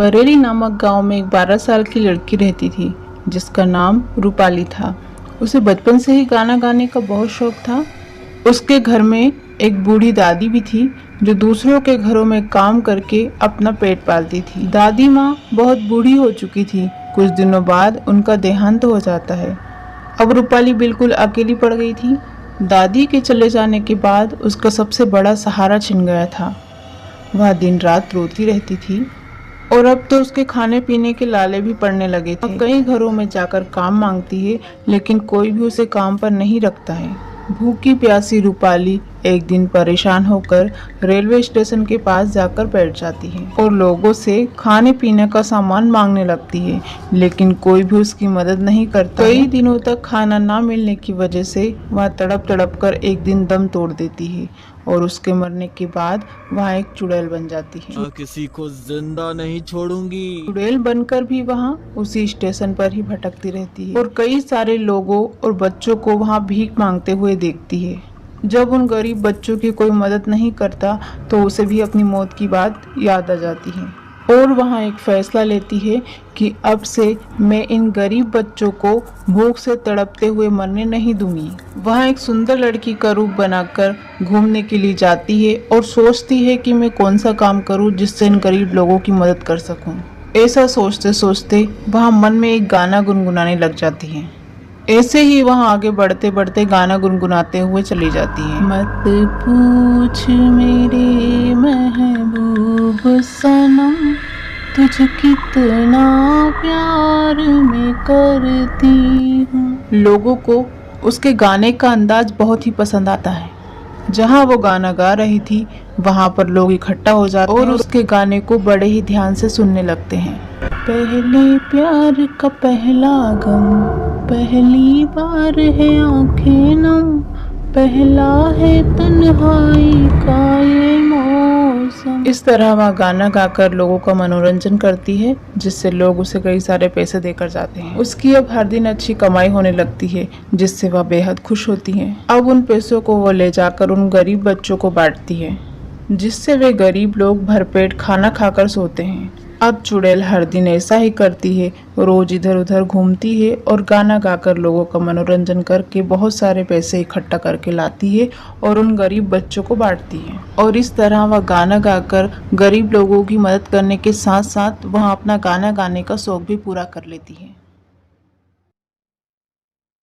बरेली नामक गांव में एक 12 साल की लड़की रहती थी जिसका नाम रूपाली था। उसे बचपन से ही गाना गाने का बहुत शौक था। उसके घर में एक बूढ़ी दादी भी थी जो दूसरों के घरों में काम करके अपना पेट पालती थी। दादी माँ बहुत बूढ़ी हो चुकी थी। कुछ दिनों बाद उनका देहांत हो जाता है। अब रूपाली बिल्कुल अकेली पड़ गई थी। दादी के चले जाने के बाद उसका सबसे बड़ा सहारा छिन गया था। वह दिन रात रोती रहती थी और अब तो उसके खाने पीने के लाले भी पड़ने लगे थे। कई घरों में जाकर काम मांगती है लेकिन कोई भी उसे काम पर नहीं रखता है। भूखी प्यासी रूपाली एक दिन परेशान होकर रेलवे स्टेशन के पास जाकर बैठ जाती है और लोगों से खाने पीने का सामान मांगने लगती है, लेकिन कोई भी उसकी मदद नहीं करता। कई दिनों तक खाना ना मिलने की वजह से वह तड़प तड़प कर एक दिन दम तोड़ देती है और उसके मरने के बाद वह एक चुड़ैल बन जाती है। किसी को जिंदा नहीं छोड़ूंगी। चुड़ैल बनकर भी वहाँ उसी स्टेशन पर ही भटकती रहती है और कई सारे लोगों और बच्चों को वहाँ भीख मांगते हुए देखती है। जब उन गरीब बच्चों की कोई मदद नहीं करता तो उसे भी अपनी मौत की बात याद आ जाती है और वहाँ एक फैसला लेती है कि अब से मैं इन गरीब बच्चों को भूख से तड़पते हुए मरने नहीं दूंगी। वहाँ एक सुंदर लड़की का रूप बनाकर घूमने के लिए जाती है और सोचती है कि मैं कौन सा काम करूँ जिससे इन गरीब लोगों की मदद कर सकूँ। ऐसा सोचते सोचते वहाँ मन में एक गाना गुनगुनाने लग जाती है। ऐसे ही वहाँ आगे बढ़ते बढ़ते गाना गुनगुनाते हुए चली जाती है। मत पूछ मेरे महबूब सनम तुझ कितना प्यार मैं करती हूँ। लोगों को उसके गाने का अंदाज बहुत ही पसंद आता है। जहाँ वो गाना गा रही थी वहाँ पर लोग इकट्ठा हो जाते हैं और उसके गाने को बड़े ही ध्यान से सुनने लगते हैं। पहले प्यार का पहला गम, पहली बार है आंखें नम, पहला है तन्हाई का ये मौसम। इस तरह वह गाना गाकर लोगों का मनोरंजन करती है जिससे लोग उसे कई सारे पैसे देकर जाते हैं। उसकी अब हर दिन अच्छी कमाई होने लगती है जिससे वह बेहद खुश होती है। अब उन पैसों को वो ले जाकर उन गरीब बच्चों को बांटती है जिससे वे गरीब लोग भरपेट खाना खाकर सोते हैं। अब चुड़ैल हर दिन ऐसा ही करती है, रोज इधर उधर घूमती है और गाना गाकर लोगों का मनोरंजन करके बहुत सारे पैसे इकट्ठा करके लाती है और उन गरीब बच्चों को बांटती है। और इस तरह वह गाना गाकर गरीब लोगों की मदद करने के साथ साथ वह अपना गाना गाने का शौक भी पूरा कर लेती है।